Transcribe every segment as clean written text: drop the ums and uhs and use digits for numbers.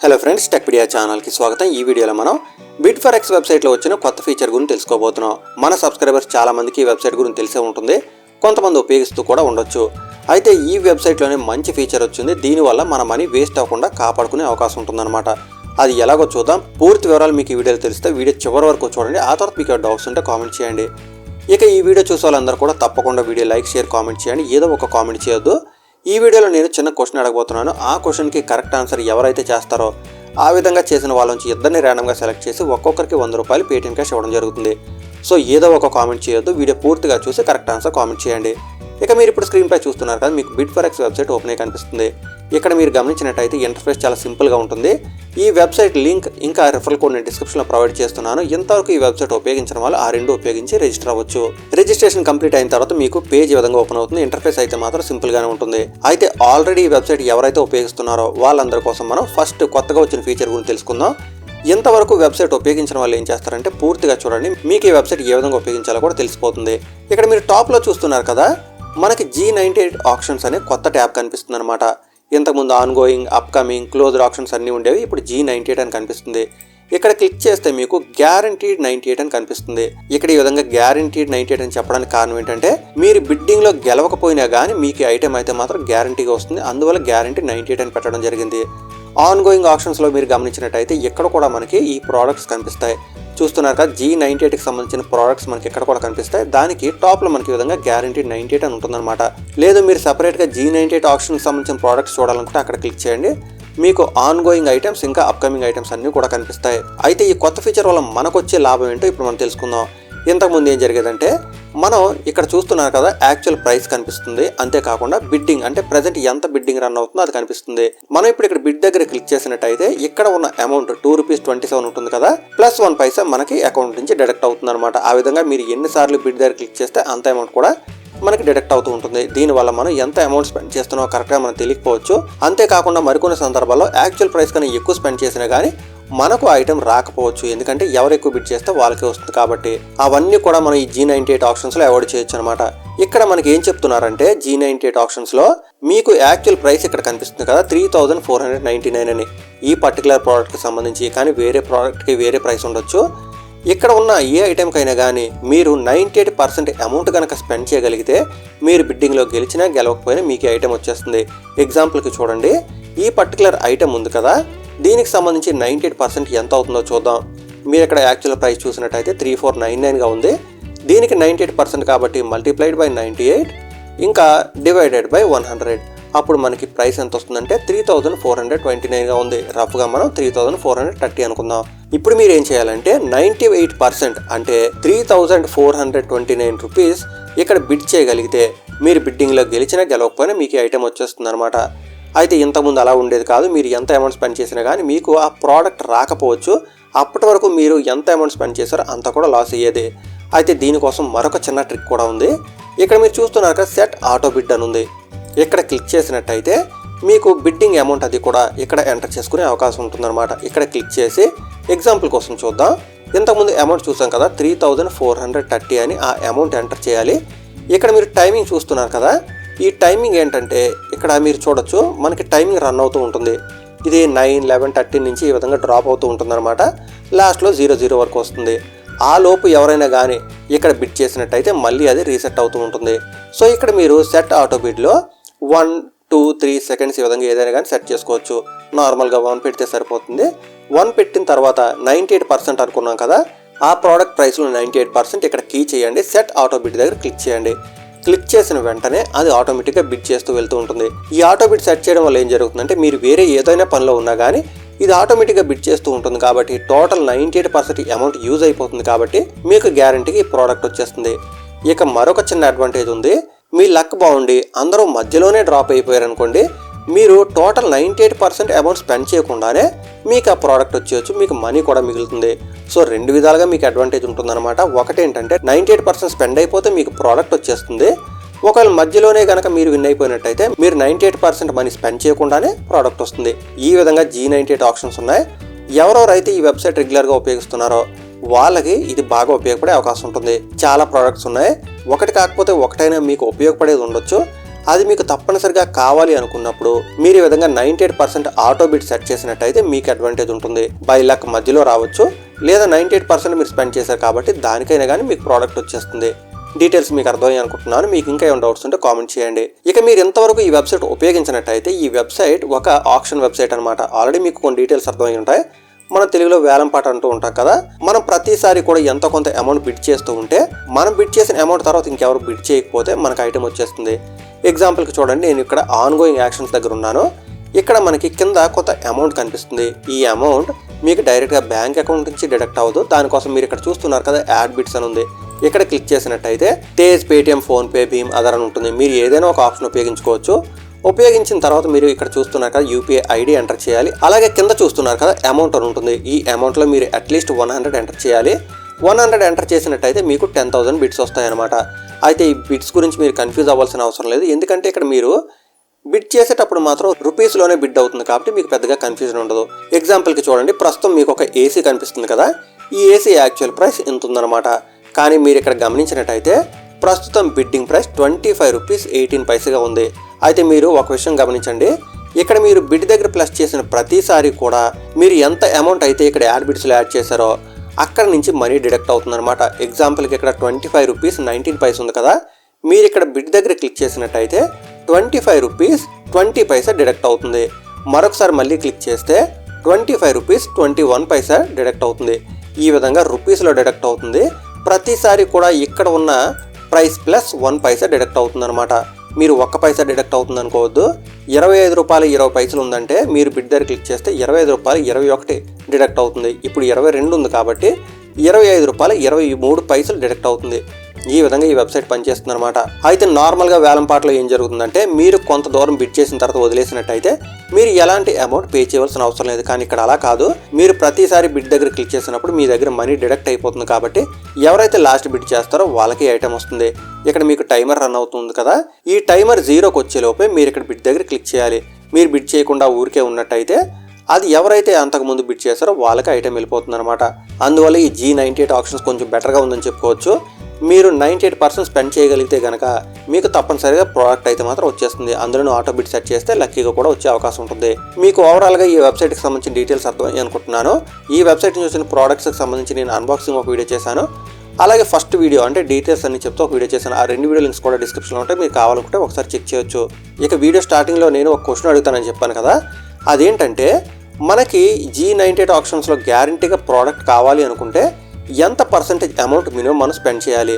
Hello friends, టెక్పెడియా ఛానల్కి స్వాగతం. ఈ వీడియోలో మనం bidforx వెబ్సైట్లో వచ్చిన కొత్త ఫీచర్ గురించి తెలుసుకోబోతున్నాం. మన సబ్స్క్రైబర్స్ చాలా మందికి ఈ వెబ్సైట్ గురించి తెలిసే ఉంటుంది, కొంతమంది ఉపయోగిస్తూ కూడా ఉండొచ్చు. అయితే ఈ వెబ్సైట్లోనే మంచి ఫీచర్ వచ్చింది. దీనివల్ల మన మనీ వేస్ట్ అవ్వకుండా కాపాడుకునే అవకాశం ఉంటుందన్నమాట. అది ఎలాగో చూద్దాం. పూర్తి వివరాలు మీకు ఈ వీడియోలో తెలిస్తే వీడియో చివరి వరకు చూడండి. ఆ తర్వాత మీకు డౌట్స్ ఉంటే కామెంట్ చేయండి. ఇక ఈ వీడియో చూసే వాళ్ళందరూ కూడా తప్పకుండా వీడియో లైక్, షేర్, కామెంట్ చేయండి. ఏదో ఒక కామెంట్ చేయొద్దు. ఈ వీడియోలో నేను చిన్న క్వశ్చన్ అడగబోతున్నాను. ఆ క్వశ్చన్కి కరెక్ట్ ఆన్సర్ ఎవరైతే చేస్తారో ఆ విధంగా చేసిన వాళ్ళ నుంచి ఇద్దరిని ర్యాండమ్గా సెలెక్ట్ చేసి ఒక్కొక్కరికి 100 రూపాయలు పేటీఎం క్యాష్ ఇవ్వడం జరుగుతుంది. సో ఏదో ఒక కామెంట్ చేయొద్దు, వీడియో పూర్తిగా చూసి కరెక్ట్ ఆన్సర్ కామెంట్ చేయండి. ఇక మీరు ఇప్పుడు స్క్రీన్పై చూస్తున్నారు కదా, మీకు bidforx వెబ్సైట్ ఓపెన్ అయ్యి కనిపిస్తుంది. ఇక్కడ మీరు గమనించినట్టయితే ఇంటర్ఫేస్ చాలా సింపుల్గా ఉంటుంది. ఈ వెబ్సైట్ లింక్ ఇంకా రెఫరల్ కోడ్ నేను డిస్క్రిప్షన్లో ప్రొవైడ్ చేస్తున్నాను. ఇంతవరకు ఈ వెబ్సైట్ ఉపయోగించిన వాళ్ళు ఆ రెండు ఉపయోగించి రిజిస్టర్ అవ్వచ్చు. రిజిస్ట్రేషన్ కంప్లీట్ అయిన తర్వాత మీకు పేజ్ ఈ విధంగా ఓపెన్ అవుతుంది. ఇంటర్ఫేస్ అయితే మాత్రం సింపుల్గానే ఉంటుంది. అయితే ఆల్రెడీ ఈ వెబ్సైట్ ఎవరైతే ఉపయోగిస్తున్నారో వాళ్ళందరి కోసం మనం ఫస్ట్ కొత్తగా వచ్చిన ఫీచర్ గురించి తెలుసుకుందాం. ఇంతవరకు వెబ్సైట్ ఉపయోగించిన వాళ్ళు ఏం చేస్తారంటే పూర్తిగా చూడండి, మీకు ఈ వెబ్సైట్ ఏ విధంగా ఉపయోగించాలో కూడా తెలిసిపోతుంది. ఇక్కడ మీరు టాప్లో చూస్తున్నారు కదా, మనకి g98 ఆప్షన్స్ అనే కొత్త ట్యాబ్ కనిపిస్తుంది అనమాట. ఇంతకుముందు ఆన్గోయింగ్, అప్కమింగ్, క్లోజ్డ్ ఆప్షన్స్ అన్నీ ఉండేవి. ఇప్పుడు g98 అని కనిపిస్తుంది. ఇక్కడ క్లిక్ చేస్తే మీకు గ్యారంటీడ్ 98 అని కనిపిస్తుంది. ఇక్కడ ఈ విధంగా గ్యారంటీడ్ 98 అని చెప్పడానికి కారణం ఏంటంటే మీరు బిడ్డింగ్లో గెలవకపోయినా కానీ మీకు ఐటెం అయితే మాత్రం గ్యారంటీగా వస్తుంది. అందువల్ల గ్యారంటీ 98 అని పెట్టడం జరిగింది. ఆన్గోయింగ్ ఆప్షన్స్లో మీరు గమనించినట్టయితే ఇక్కడ కూడా మనకి ఈ ప్రోడక్ట్స్ కనిపిస్తాయి. చూస్తున్నారు కదా, g98కి సంబంధించిన ప్రోడక్ట్స్ మనకి ఇక్కడ కూడా కనిపిస్తాయి. దానికి టాప్లో మనకి ఈ విధంగా గ్యారంటీ 98 అని ఉంటుందన్నమాట. లేదు మీరు సపరేట్గా g98 ఆప్షన్కి సంబంధించిన ప్రోడక్ట్స్ చూడాలనుకుంటే అక్కడ క్లిక్ చేయండి. మీకు ఆన్గోయింగ్ ఐటమ్స్ ఇంకా అప్కమింగ్ ఐటమ్స్ అన్నీ కూడా కనిపిస్తాయి. అయితే ఈ కొత్త ఫీచర్ వల్ల మనకు వచ్చే లాభం ఏంటో ఇప్పుడు మనం తెలుసుకుందాం. ఇంతకుముందు ఏం జరిగేదంటే మనం ఇక్కడ చూస్తున్నారు కదా, యాక్చువల్ ప్రైస్ కనిపిస్తుంది. అంతేకాకుండా బిడ్డింగ్ అంటే ప్రెజెంట్ ఎంత బిడ్డింగ్ రన్ అవుతుందో అది కనిపిస్తుంది. మనం ఇప్పుడు ఇక్కడ బిడ్ దగ్గర క్లిక్ చేసినట్టయితే ఇక్కడ ఉన్న అమౌంట్ ₹2.27 ఉంటుంది కదా, ప్లస్ 1 పైసా మనకి అకౌంట్ నుంచి డిడక్ట్ అవుతుంది అనమాట. ఆ విధంగా మీరు ఎన్నిసార్లు బిడ్ దగ్గర క్లిక్ చేస్తే అంత అమౌంట్ కూడా మనకి డిడక్ట్ అవుతూ ఉంటుంది. దీనివల్ల మనం ఎంత అమౌంట్ స్పెండ్ చేస్తున్నామో కరెక్ట్గా మనం తెలియకపోవచ్చు. అంతేకాకుండా మరికొన్ని సందర్భాల్లో యాక్చువల్ ప్రైస్ కన్నా ఎక్కువ స్పెండ్ చేసినా కానీ మనకు ఐటెం రాకపోవచ్చు. ఎందుకంటే ఎవరు ఎక్కువ బిడ్ చేస్తే వాళ్ళకే వస్తుంది కాబట్టి అవన్నీ కూడా మనం ఈ g98 ఆప్షన్స్లో అవాయిడ్ చేయొచ్చు అనమాట. ఇక్కడ మనకి ఏం చెప్తున్నారంటే g98 ఆప్షన్స్లో మీకు యాక్చువల్ ప్రైస్ ఇక్కడ కనిపిస్తుంది కదా, 3499 అని ఈ పర్టికులర్ ప్రోడక్ట్కి సంబంధించి. కానీ వేరే ప్రోడక్ట్కి వేరే ప్రైస్ ఉండొచ్చు. ఇక్కడ ఉన్న ఏ ఐటెంకైనా కానీ మీరు 98% అమౌంట్ కనుక స్పెండ్ చేయగలిగితే మీరు బిడ్డింగ్లో గెలిచినా గెలవకపోయినా మీకు ఐటెం వచ్చేస్తుంది. ఎగ్జాంపుల్కి చూడండి, ఈ పర్టికులర్ ఐటెం ఉంది కదా, దీనికి సంబంధించి 98% ఎంత అవుతుందో చూద్దాం. మీరు ఇక్కడ యాక్చువల్ ప్రైస్ చూసినట్టయితే 3499గా ఉంది. దీనికి 98% కాబట్టి మల్టిప్లైడ్ బై 98 ఇంకా డివైడెడ్ బై 100. అప్పుడు మనకి ప్రైస్ ఎంత వస్తుందంటే 3429గా ఉంది. రఫ్గా మనం 3430 అనుకుందాం. ఇప్పుడు మీరు ఏం చేయాలంటే 98% అంటే 3429 రూపీస్ ఇక్కడ బిడ్ చేయగలిగితే మీరు బిడ్డింగ్లో గెలిచినా గెలవకపోయినా మీకు ఐటెం వచ్చేస్తుంది అనమాట. అయితే ఇంతకుముందు అలా ఉండేది కాదు. మీరు ఎంత అమౌంట్ స్పెండ్ చేసినా కానీ మీకు ఆ ప్రోడక్ట్ రాకపోవచ్చు. అప్పటి వరకు మీరు ఎంత అమౌంట్ స్పెండ్ చేశారో అంత కూడా లాస్ అయ్యేది. అయితే దీనికోసం మరొక చిన్న ట్రిక్ కూడా ఉంది. ఇక్కడ మీరు చూస్తున్నారు కదా, సెట్ ఆటో బిడ్ అని ఉంది. ఇక్కడ క్లిక్ చేసినట్టయితే మీకు బిడ్డింగ్ అమౌంట్ అది కూడా ఇక్కడ ఎంటర్ చేసుకునే అవకాశం ఉంటుందన్నమాట. ఇక్కడ క్లిక్ చేసి ఎగ్జాంపుల్ కోసం చూద్దాం. ఇంతకుముందు అమౌంట్ చూసాం కదా, 3430 అని ఆ అమౌంట్ ఎంటర్ చేయాలి. ఇక్కడ మీరు టైమింగ్ చూస్తున్నారు కదా, ఈ టైమింగ్ ఏంటంటే ఇక్కడ మీరు చూడొచ్చు మనకి టైమింగ్ రన్ అవుతూ ఉంటుంది. ఇది 9, 11, 13 నుంచి ఈ విధంగా డ్రాప్ అవుతూ ఉంటుంది అనమాట. లాస్ట్లో 00 వరకు వస్తుంది. ఆ లోపు ఎవరైనా కానీ ఇక్కడ బిడ్ చేసినట్టయితే మళ్ళీ అది రీసెట్ అవుతూ ఉంటుంది. సో ఇక్కడ మీరు సెట్ ఆటో బిడ్లో 1, 2, 3 సెకండ్స్ ఈ విధంగా ఏదైనా కానీ సెట్ చేసుకోవచ్చు. నార్మల్గా 1 పెడితే సరిపోతుంది. 1 పెట్టిన తర్వాత 98% అనుకున్నాం కదా, ఆ ప్రోడక్ట్ ప్రైస్లో 98% ఇక్కడ కీ చేయండి. సెట్ ఆటో బిడ్ దగ్గర క్లిక్ చేయండి. క్లిక్ చేసిన వెంటనే అది ఆటోమేటిక్గా బిడ్ చేస్తూ వెళ్తూ ఉంటుంది. ఈ ఆటో బిడ్ సెట్ చేయడం వల్ల ఏం జరుగుతుందంటే మీరు వేరే ఏదైనా పనిలో ఉన్నా కానీ ఇది ఆటోమేటిక్గా బిడ్ చేస్తూ ఉంటుంది. కాబట్టి టోటల్ 98% అమౌంట్ యూజ్ అయిపోతుంది. కాబట్టి మీకు గ్యారంటీకి ఈ ప్రోడక్ట్ వచ్చేస్తుంది. ఇక మరొక చిన్న అడ్వాంటేజ్ ఉంది. మీ లక్ బాగుండి అందరూ మధ్యలోనే డ్రాప్ అయిపోయారు అనుకోండి, మీరు టోటల్ 98% అమౌంట్ స్పెండ్ చేయకుండానే మీకు ఆ ప్రోడక్ట్ వచ్చేయచ్చు. మీకు మనీ కూడా మిగులుతుంది. సో రెండు విధాలుగా మీకు అడ్వాంటేజ్ ఉంటుందన్నమాట. ఒకటి ఏంటంటే 98% స్పెండ్ అయిపోతే మీకు ప్రోడక్ట్ వచ్చేస్తుంది. ఒకవేళ మధ్యలోనే కనుక మీరు విన్ అయిపోయినట్టయితే మీరు 98% మనీ స్పెండ్ చేయకుండానే ప్రోడక్ట్ వస్తుంది. ఈ విధంగా g98 ఆప్షన్స్ ఉన్నాయి. ఎవరెవరైతే ఈ వెబ్సైట్ రెగ్యులర్గా ఉపయోగిస్తున్నారో వాళ్ళకి ఇది బాగా ఉపయోగపడే అవకాశం ఉంటుంది. చాలా ప్రోడక్ట్స్ ఉన్నాయి. ఒకటి కాకపోతే ఒకటైనా మీకు ఉపయోగపడేది ఉండొచ్చు. అది మీకు తప్పనిసరిగా కావాలి అనుకున్నప్పుడు మీరు ఈ విధంగా 98% ఆటో బిడ్ సెట్ చేసినట్టయితే మీకు అడ్వాంటేజ్ ఉంటుంది. బై లక్ మధ్యలో రావచ్చు, లేదా 98% మీరు స్పెండ్ చేశారు కాబట్టి దానికైనా కానీ మీకు ప్రోడక్ట్ వచ్చేస్తుంది. డీటెయిల్స్ మీకు అర్థమయ్యాయి అనుకుంటున్నాను. మీకు ఇంకా ఏమైనా డౌట్స్ ఉంటే కామెంట్ చేయండి. ఇక మీరు ఇంతవరకు ఈ వెబ్సైట్ ఉపయోగించినట్టయితే ఈ వెబ్సైట్ ఒక ఆప్షన్ వెబ్సైట్ అనమాట. ఆల్రెడీ మీకు కొన్ని డీటెయిల్స్ అర్థమై ఉంటాయి. మనం తెలుగులో వేలంపాట అంటూ ఉంటాం కదా, మనం ప్రతిసారి కూడా ఎంతో కొంత అమౌంట్ బిడ్ చేస్తూ ఉంటే మనం బిడ్ చేసిన అమౌంట్ తర్వాత ఇంకెవరు బిడ్ చేయకపోతే మనకు ఐటమ్ వచ్చేస్తుంది. ఎగ్జాంపుల్కి చూడండి, నేను ఇక్కడ ఆన్గోయింగ్ యాక్షన్స్ దగ్గర ఉన్నాను. ఇక్కడ మనకి కింద కొంత అమౌంట్ కనిపిస్తుంది. ఈ అమౌంట్ మీకు డైరెక్ట్గా బ్యాంక్ అకౌంట్ నుంచి డిడక్ట్ అవ్వదు. దానికోసం మీరు ఇక్కడ చూస్తున్నారు కదా యాడ్ బిట్స్ అని ఉంది. ఇక్కడ క్లిక్ చేసినట్టయితే తేజ్, పేటిఎం, ఫోన్పే, భీమ్, అదర్ అని ఉంటుంది. మీరు ఏదైనా ఒక ఆప్షన్ ఉపయోగించుకోవచ్చు. ఉపయోగించిన తర్వాత మీరు ఇక్కడ చూస్తున్నారు కదా యూపీఐ ఐడి ఎంటర్ చేయాలి. అలాగే కింద చూస్తున్నారు కదా అమౌంట్ అని ఉంటుంది. ఈ అమౌంట్లో మీరు అట్లీస్ట్ 100 ఎంటర్ చేయాలి. 100 ఎంటర్ చేసినట్టయితే మీకు 10,000 బిట్స్ వస్తాయి అనమాట. అయితే ఈ బిట్స్ గురించి మీరు కన్ఫ్యూజ్ అవ్వాల్సిన అవసరం లేదు. ఎందుకంటే ఇక్కడ మీరు బిడ్ చేసేటప్పుడు మాత్రం రూపీస్లోనే బిడ్ అవుతుంది కాబట్టి మీకు పెద్దగా కన్ఫ్యూజన్ ఉండదు. ఎగ్జాంపుల్కి చూడండి, ప్రస్తుతం మీకు ఒక ఏసీ కనిపిస్తుంది కదా, ఈ ఏసీ యాక్చువల్ ప్రైస్ ఇంత ఉందన్నమాట. కానీ మీరు ఇక్కడ గమనించినట్టయితే ప్రస్తుతం బిడ్డింగ్ ప్రైస్ 25 రూపీస్ 18 పైసగా ఉంది. అయితే మీరు ఒక విషయం గమనించండి, ఇక్కడ మీరు బిడ్ దగ్గర ప్లస్ చేసిన ప్రతిసారి కూడా మీరు ఎంత అమౌంట్ అయితే ఇక్కడ యాడ్ బిడ్స్లో యాడ్ చేశారో అక్కడ నుంచి మనీ డిడక్ట్ అవుతుందన్నమాట. ఎగ్జాంపుల్కి ఇక్కడ 25 రూపీస్ 19 పైస ఉంది కదా, మీరు ఇక్కడ బిడ్ దగ్గర క్లిక్ చేసినట్టయితే 25 రూపీస్ 20 పైసా డిడక్ట్ అవుతుంది. మరొకసారి మళ్ళీ క్లిక్ చేస్తే 25 రూపీస్ 21 పైసా డిడక్ట్ అవుతుంది. ఈ విధంగా రూపీస్లో డిడక్ట్ అవుతుంది. ప్రతిసారి కూడా ఇక్కడ ఉన్న ప్రైస్ ప్లస్ 1 పైసా డిడక్ట్ అవుతుందన్నమాట. మీరు 1 పైసా డిడక్ట్ అవుతుంది అనుకోవద్దు. 25 రూపాయలు 20 పైసలు ఉందంటే మీరు బిడ్ దగ్గర క్లిక్ చేస్తే 25 రూపాయలు 21 డిడక్ట్ అవుతుంది. ఇప్పుడు 22 ఉంది కాబట్టి 25 రూపాయలు 23 పైసలు డిడక్ట్ అవుతుంది. ఈ విధంగా ఈ వెబ్సైట్ పనిచేస్తుంది అనమాట. అయితే నార్మల్గా వేలంపాటలో ఏం జరుగుతుందంటే మీరు కొంత దూరం బిడ్ చేసిన తర్వాత వదిలేసినట్టయితే మీరు ఎలాంటి అమౌంట్ పే చేయవలసిన అవసరం లేదు. కానీ ఇక్కడ అలా కాదు, మీరు ప్రతిసారి బిడ్ దగ్గర క్లిక్ చేసినప్పుడు మీ దగ్గర మనీ డిడక్ట్ అయిపోతుంది కాబట్టి ఎవరైతే లాస్ట్ బిడ్ చేస్తారో వాళ్ళకి ఐటమ్ వస్తుంది. ఇక్కడ మీకు టైమర్ రన్ అవుతుంది కదా, ఈ టైమర్ 0కి వచ్చేలోపే మీరు ఇక్కడ బిడ్ దగ్గర క్లిక్ చేయాలి. మీరు బిడ్ చేయకుండా ఊరికే ఉన్నట్టయితే అది ఎవరైతే అంతకుముందు బిడ్ చేస్తారో వాళ్ళకి ఐటమ్ వెళ్ళిపోతుంది అనమాట. అందువల్ల ఈ G98 ఆప్షన్స్ కొంచెం బెటర్గా ఉందని చెప్పుకోవచ్చు. మీరు 98% స్పెండ్ చేయగలిగితే కనుక మీకు తప్పనిసరిగా ప్రోడక్ట్ అయితే మాత్రం వచ్చేస్తుంది. అందులో ఆటో బిడ్ సెట్ చేస్తే లక్కీగా కూడా వచ్చే అవకాశం ఉంటుంది. మీకు ఓవరాల్గా ఈ వెబ్సైట్కి సంబంధించిన డీటెయిల్స్ అర్థమయ్యాయి అనుకుంటున్నాను. ఈ వెబ్సైట్ నుంచి వచ్చిన ప్రోడక్ట్స్కి సంబంధించి నేను అన్బాక్సింగ్ ఒక వీడియో చేశాను. అలాగే ఫస్ట్ వీడియో అంటే డీటెయిల్స్ అన్ని చెప్తే ఒక వీడియో చేశాను. ఆ 2 వీడియో లింక్స్ కూడా డిస్క్రిప్షన్లో ఉంటాయి, మీరు కావాలనుకుంటే ఒకసారి చెక్ చేయొచ్చు. ఇక వీడియో స్టార్టింగ్లో నేను ఒక క్వశ్చన్ అడుగుతానని చెప్పాను కదా, అదేంటంటే మనకి G98 ఆప్షన్స్లో గ్యారంటీగా ప్రోడక్ట్ కావాలి అనుకుంటే ఎంత పర్సెంటేజ్ అమౌంట్ మినిమం మనం స్పెండ్ చేయాలి?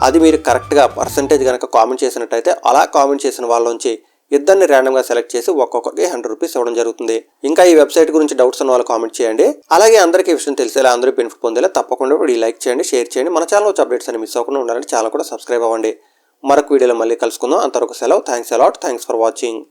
అది మీరు కరెక్ట్గా పర్సెంటేజ్ కనుక కామెంట్ చేసినట్టయితే అలా కామెంట్ చేసిన వాళ్ళలోంచి ఇద్దరిని ర్యాండమ్గా సెలెక్ట్ చేసి ఒక్కొక్కరికి 100 రూపీస్ ఇవ్వడం జరుగుతుంది. ఇంకా ఈ వెబ్సైట్ గురించి డౌట్స్ ఉన్న వాళ్ళు కామెంట్ చేయండి. అలాగే అందరికీ ఈ విషయం తెలిసేలా, అందరూ బెనిఫిట్ పొందేలా తప్పకుండా వీడియో లైక్ చేయండి, షేర్ చేయండి. మన ఛానల్ వచ్చే అప్డేట్స్ అని మిస్ అవ్వకుండా ఉండాలంటే ఛానల్ కూడా సబ్స్క్రైబ్ అవ్వండి. మరొక వీడియోలో మళ్ళీ కలుసుకుందాం. అంతవరకు సెలవు. Thanks a lot. Thanks for watching.